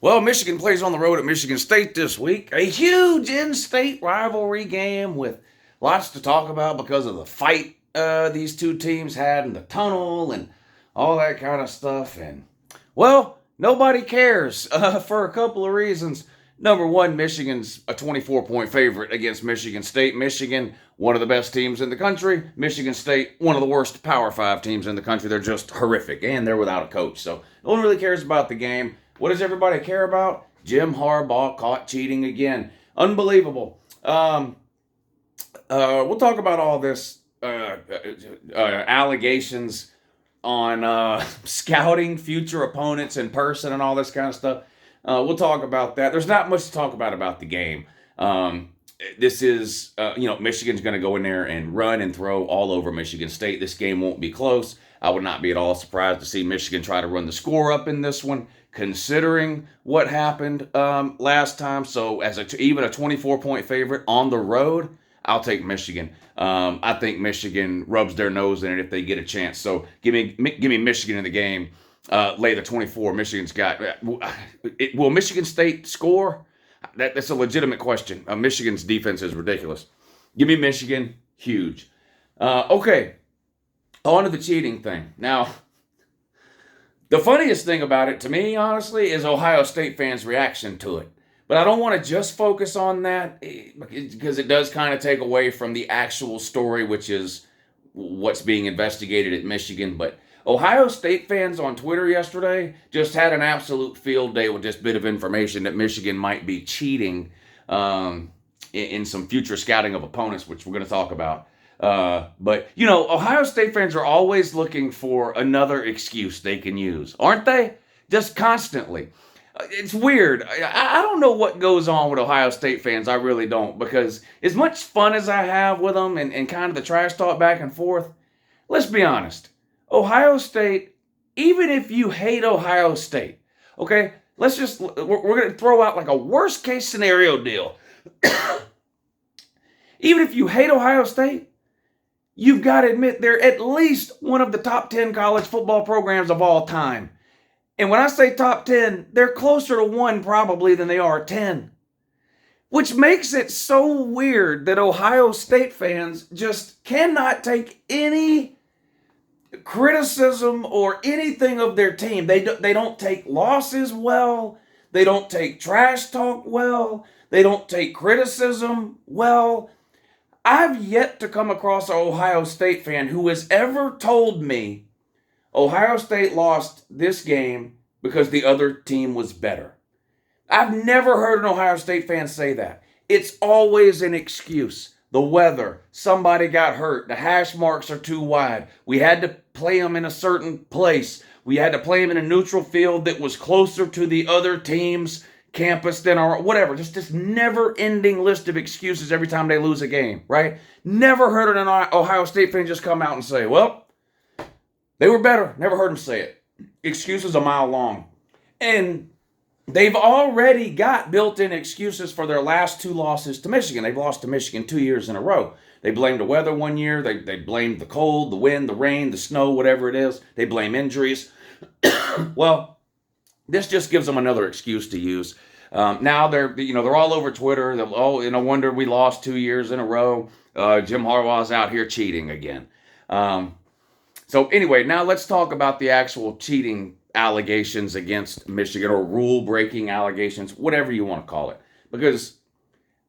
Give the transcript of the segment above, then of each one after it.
Well, Michigan plays on the road at Michigan State this week. A huge in-state rivalry game with lots to talk about because of the fight these two teams had in the tunnel and all that kind of stuff. And, well, nobody cares for a couple of reasons. Number one, Michigan's a 24-point favorite against Michigan State. Michigan, one of the best teams in the country. Michigan State, one of the worst Power 5 teams in the country. They're just horrific, and they're without a coach. So no one really cares about the game. What does everybody care about? Jim Harbaugh caught cheating again. Unbelievable. We'll talk about all this allegations on scouting future opponents in person and all this kind of stuff. We'll talk about that. There's not much to talk about the game. This is, Michigan's going to go in there and run and throw all over Michigan State. This game won't be close. I would not be at all surprised to see Michigan try to run the score up in this one, considering what happened last time. So as even a 24-point favorite on the road, I'll take Michigan. I think Michigan rubs their nose in it if they get a chance. So give me Michigan in the game. Lay the 24. Michigan's got. Will Michigan State score? That's a legitimate question. Michigan's defense is ridiculous. Give me Michigan. Huge. Okay. On to the cheating thing. Now, the funniest thing about it to me, honestly, is Ohio State fans' reaction to it. But I don't want to just focus on that because it does kind of take away from the actual story, which is what's being investigated at Michigan. But Ohio State fans on Twitter yesterday just had an absolute field day with this bit of information that Michigan might be cheating in some future scouting of opponents, which we're going to talk about. But, Ohio State fans are always looking for another excuse they can use, aren't they? Just constantly. It's weird. I don't know what goes on with Ohio State fans. I really don't. Because as much fun as I have with them and kind of the trash talk back and forth, let's be honest. Ohio State, even if you hate Ohio State, okay, we're going to throw out like a worst case scenario deal. Even if you hate Ohio State, you've got to admit they're at least one of the top 10 college football programs of all time. And when I say top 10, they're closer to 1 probably than they are 10. Which makes it so weird that Ohio State fans just cannot take any criticism or anything of their team. They don't take losses well. They don't take trash talk well. They don't take criticism well. I've yet to come across an Ohio State fan who has ever told me Ohio State lost this game because the other team was better. I've never heard an Ohio State fan say that. It's always an excuse. The weather, somebody got hurt, the hash marks are too wide. We had to play them in a certain place. We had to play them in a neutral field that was closer to the other team's campus than our, whatever. Just this never-ending list of excuses every time they lose a game, right? Never heard an Ohio State fan just come out and say, well, they were better. Never heard them say it. Excuses a mile long. And they've already got built-in excuses for their last 2 losses to Michigan. They've lost to Michigan 2 years in a row. They blamed the weather one year. They blamed the cold, the wind, the rain, the snow, whatever it is. They blame injuries. Well, this just gives them another excuse to use. Now they're all over Twitter. No wonder we lost 2 years in a row. Jim Harbaugh's out here cheating again. So anyway, now let's talk about the actual cheating allegations against Michigan, or rule-breaking allegations, whatever you want to call it. Because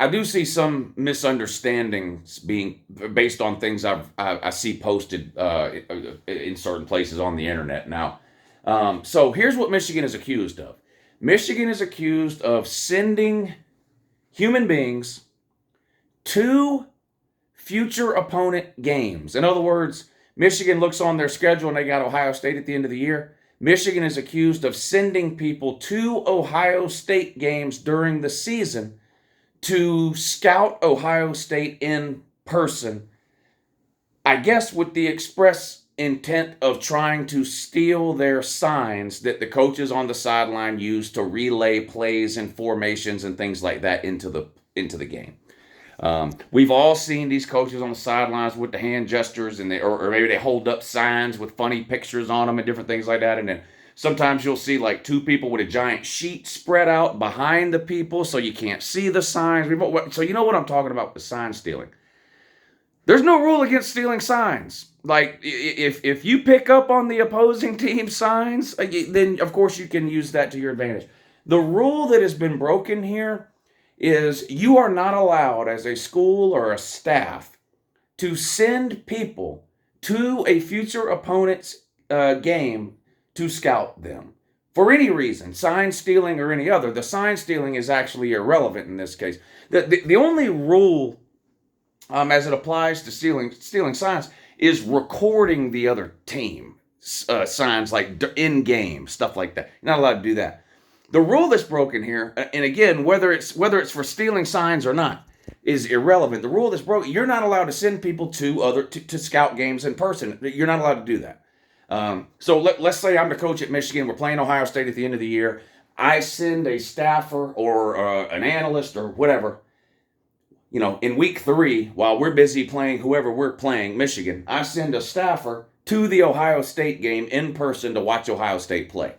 I do see some misunderstandings being based on things I see posted in certain places on the internet now. So here's what Michigan is accused of. Michigan is accused of sending human beings to future opponent games. In other words, Michigan looks on their schedule and they got Ohio State at the end of the year. Michigan is accused of sending people to Ohio State games during the season to scout Ohio State in person, I guess with the express intent of trying to steal their signs that the coaches on the sideline use to relay plays and formations and things like that into the game. We've all seen these coaches on the sidelines with the hand gestures, and or maybe they hold up signs with funny pictures on them and different things like that, and then Sometimes you'll see like two people with a giant sheet spread out behind the people so you can't see the signs. So you know what I'm talking about with sign stealing. There's no rule against stealing signs. Like, if you pick up on the opposing team's signs, then of course you can use that to your advantage. The rule that has been broken here is you are not allowed as a school or a staff to send people to a future opponent's game to scout them for any reason, sign stealing or any other. The sign stealing is actually irrelevant in this case. The only rule as it applies to stealing signs is recording the other team signs, like in game stuff like that. You're not allowed to do that. The rule that's broken here, and again, whether it's for stealing signs or not, is irrelevant. The rule that's broken, you're not allowed to send people to scout games in person. You're not allowed to do that. So let's say I'm the coach at Michigan. We're playing Ohio State at the end of the year. I send a staffer or an analyst or whatever, in week 3, while we're busy playing whoever we're playing, Michigan, I send a staffer to the Ohio State game in person to watch Ohio State play.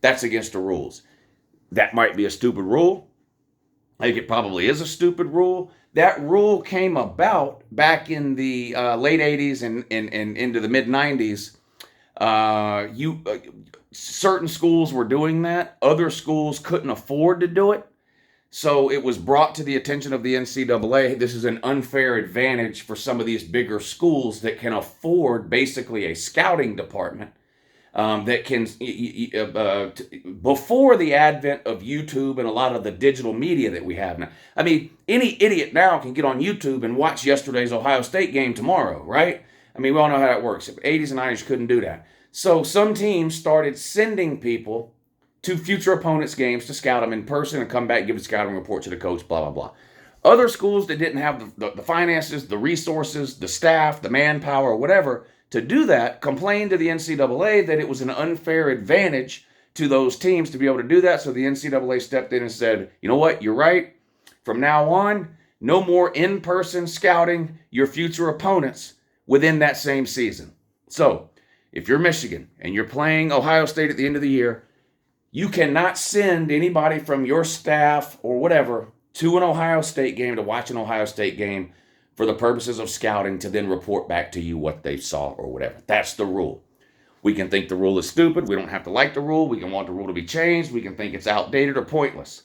That's against the rules. That might be a stupid rule. I think it probably is a stupid rule. That rule came about back in the late 80s and into the mid 90s. Certain schools were doing that. Other schools couldn't afford to do it. So it was brought to the attention of the NCAA. This is an unfair advantage for some of these bigger schools that can afford basically a scouting department that can, before the advent of YouTube and a lot of the digital media that we have now. I mean, any idiot now can get on YouTube and watch yesterday's Ohio State game tomorrow, right? I mean, we all know how that works. In the 80s and 90s, couldn't do that. So some teams started sending people to future opponents' games to scout them in person and come back and give a scouting report to the coach, blah, blah, blah. Other schools that didn't have the finances, the resources, the staff, the manpower, whatever, to do that, complained to the NCAA that it was an unfair advantage to those teams to be able to do that. So the NCAA stepped in and said, you know what, you're right. From now on, no more in-person scouting your future opponents within that same season. So if you're Michigan and you're playing Ohio State at the end of the year, you cannot send anybody from your staff or whatever to an Ohio State game to watch an Ohio State game for the purposes of scouting to then report back to you what they saw or whatever. That's the rule. We can think the rule is stupid. We don't have to like the rule. We can want the rule to be changed. We can think it's outdated or pointless.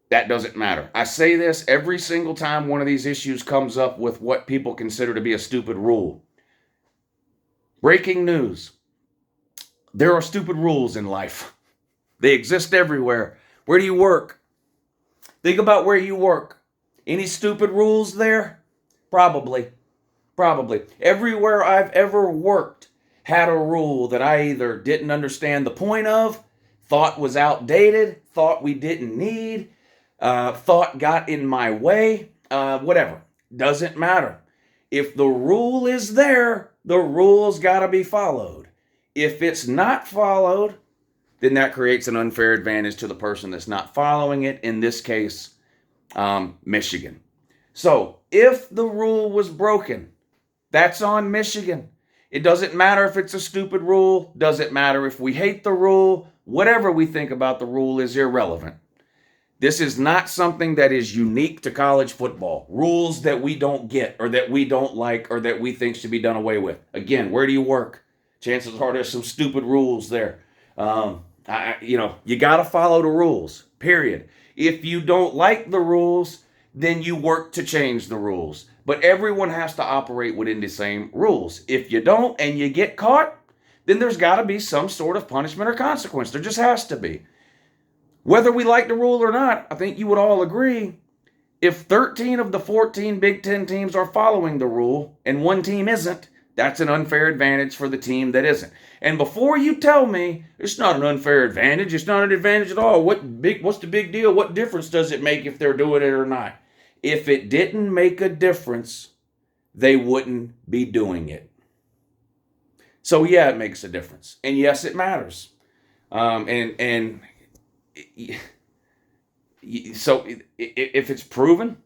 That doesn't matter. I say this every single time one of these issues comes up with what people consider to be a stupid rule. Breaking news. There are stupid rules in life. They exist everywhere. Where do you work? Think about where you work. Any stupid rules there? Probably. Everywhere I've ever worked had a rule that I either didn't understand the point of, thought was outdated, thought we didn't need, thought got in my way, whatever. Doesn't matter. If the rule is there, the rule's got to be followed. If it's not followed, then that creates an unfair advantage to the person that's not following it, in this case, Michigan. So if the rule was broken, that's on Michigan. It doesn't matter if it's a stupid rule, doesn't matter if we hate the rule, whatever we think about the rule is irrelevant. This is not something that is unique to college football. Rules that we don't get or that we don't like or that we think should be done away with. Again, where do you work? Chances are there's some stupid rules there. You got to follow the rules, period. If you don't like the rules, then you work to change the rules. But everyone has to operate within the same rules. If you don't and you get caught, then there's got to be some sort of punishment or consequence. There just has to be. Whether we like the rule or not, I think you would all agree, if 13 of the 14 Big Ten teams are following the rule and one team isn't, that's an unfair advantage for the team that isn't. And before you tell me it's not an unfair advantage, it's not an advantage at all, what's the big deal? What difference does it make if they're doing it or not? If it didn't make a difference, they wouldn't be doing it. So yeah, it makes a difference. And yes, it matters. So if it's proven,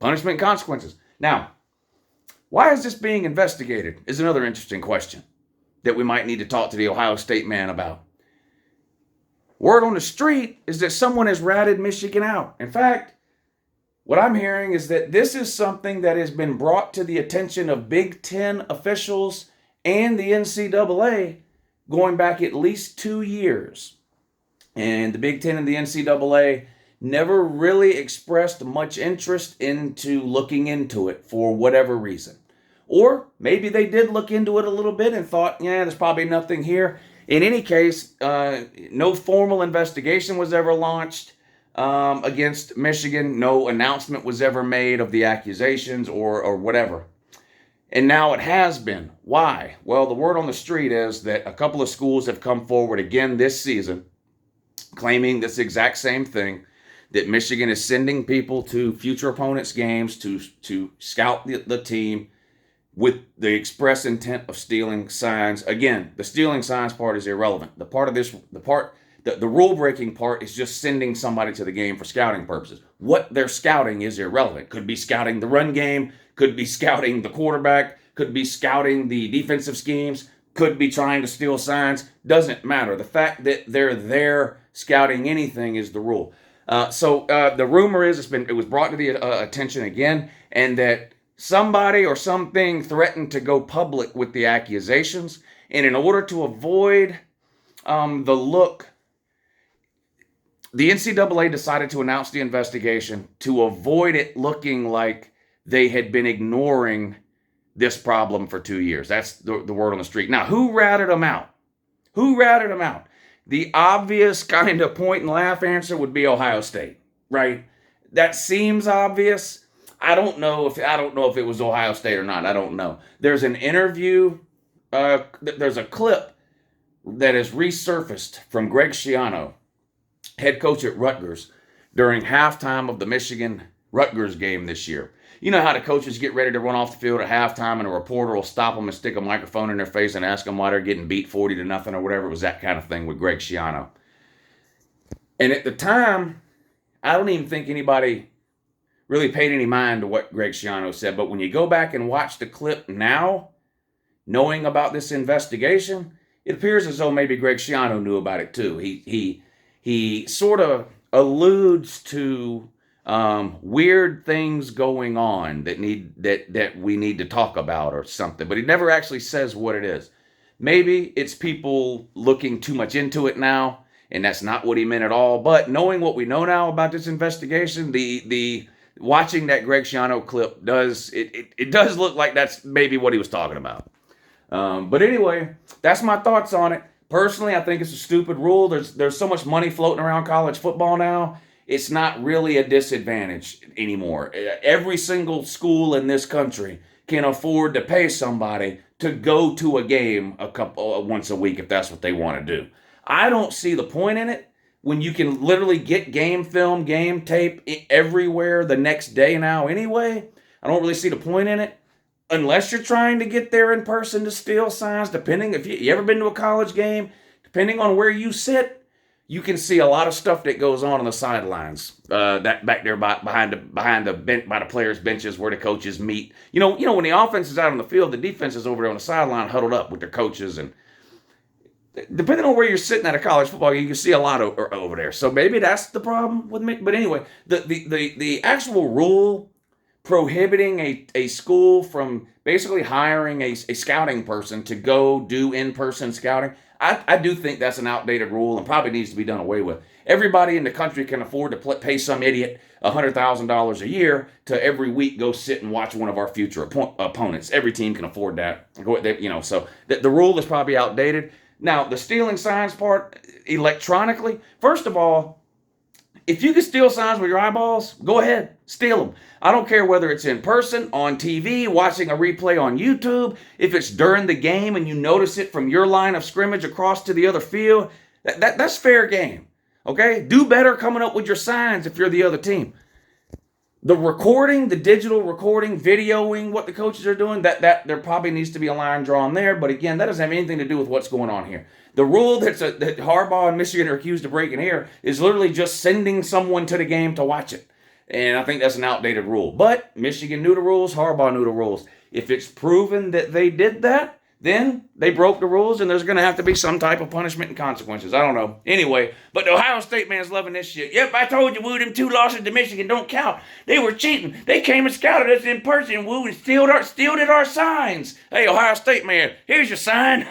punishment and consequences. Now, why is this being investigated is another interesting question. that we might need to talk to the Ohio State man about. Word on the street is that someone has ratted Michigan out. In fact, what I'm hearing is that this is something that has been brought to the attention of Big Ten officials and the NCAA going back at least 2 years. And the Big Ten and the NCAA never really expressed much interest into looking into it for whatever reason. Or maybe they did look into it a little bit and thought, yeah, there's probably nothing here. In any case, no formal investigation was ever launched against Michigan. No announcement was ever made of the accusations or whatever. And now it has been. Why? Well, the word on the street is that a couple of schools have come forward again this season claiming this exact same thing, that Michigan is sending people to future opponents' games to scout the team with the express intent of stealing signs. Again, the stealing signs part is irrelevant. The rule-breaking part is just sending somebody to the game for scouting purposes. What they're scouting is irrelevant. Could be scouting the run game, could be scouting the quarterback, could be scouting the defensive schemes, could be trying to steal signs. Doesn't matter. The fact that they're there scouting anything is the rule. So the rumor is it was brought to the attention again, and that somebody or something threatened to go public with the accusations. And in order to avoid the look, the NCAA decided to announce the investigation to avoid it looking like they had been ignoring this problem for 2 years. That's the word on the street. Now, who ratted them out? Who ratted them out? The obvious kind of point and laugh answer would be Ohio State, right? That seems obvious. I don't know if it was Ohio State or not. I don't know. There's an interview. There's a clip that has resurfaced from Greg Schiano, head coach at Rutgers, during halftime of the Michigan-Rutgers game this year. You know how the coaches get ready to run off the field at halftime and a reporter will stop them and stick a microphone in their face and ask them why they're getting beat 40-0 or whatever. It was that kind of thing with Greg Schiano. And at the time, I don't even think anybody really paid any mind to what Greg Schiano said. But when you go back and watch the clip now, knowing about this investigation, it appears as though maybe Greg Schiano knew about it too. He sort of alludes to weird things going on that we need to talk about or something, but he never actually says what it is. Maybe it's people looking too much into it now, and that's not what he meant at all. But knowing what we know now about this investigation, the watching that Greg Schiano clip does look like that's maybe what he was talking about. But anyway, that's my thoughts on it. Personally, I think it's a stupid rule. There's so much money floating around college football now. It's not really a disadvantage anymore. Every single school in this country can afford to pay somebody to go to a game once a week if that's what they want to do. I don't see the point in it when you can literally get game film, game tape everywhere the next day now anyway. I don't really see the point in it unless you're trying to get there in person to steal signs. Depending if you ever been to a college game, depending on where you sit, you can see a lot of stuff that goes on the sidelines. That back there behind the players' benches where the coaches meet. You know when the offense is out on the field, the defense is over there on the sideline huddled up with their coaches, and depending on where you're sitting at a college football game, you can see a lot over there. So maybe that's the problem with me. But anyway, the actual rule prohibiting a school from basically hiring a scouting person to go do in-person scouting, I do think that's an outdated rule and probably needs to be done away with. Everybody in the country can afford to pay some idiot $100,000 a year to every week go sit and watch one of our future opponents. Every team can afford that. So the rule is probably outdated. Now, the stealing signs part electronically, first of all, if you can steal signs with your eyeballs, go ahead, steal them. I don't care whether it's in person, on TV, watching a replay on YouTube. If it's during the game and you notice it from your line of scrimmage across to the other field, that's fair game. Okay? Do better coming up with your signs if you're the other team. The recording, the digital recording, videoing what the coaches are doing, that there probably needs to be a line drawn there. But again, that doesn't have anything to do with what's going on here. The rule that Harbaugh and Michigan are accused of breaking here is literally just sending someone to the game to watch it. And I think that's an outdated rule. But Michigan knew the rules, Harbaugh knew the rules. If it's proven that they did that, then they broke the rules and there's going to have to be some type of punishment and consequences. I don't know. Anyway, but the Ohio State man's loving this shit. Yep, I told you, Woo, them 2 losses to Michigan don't count. They were cheating. They came and scouted us in person, Woo, and stealed our signs. Hey, Ohio State man, here's your sign.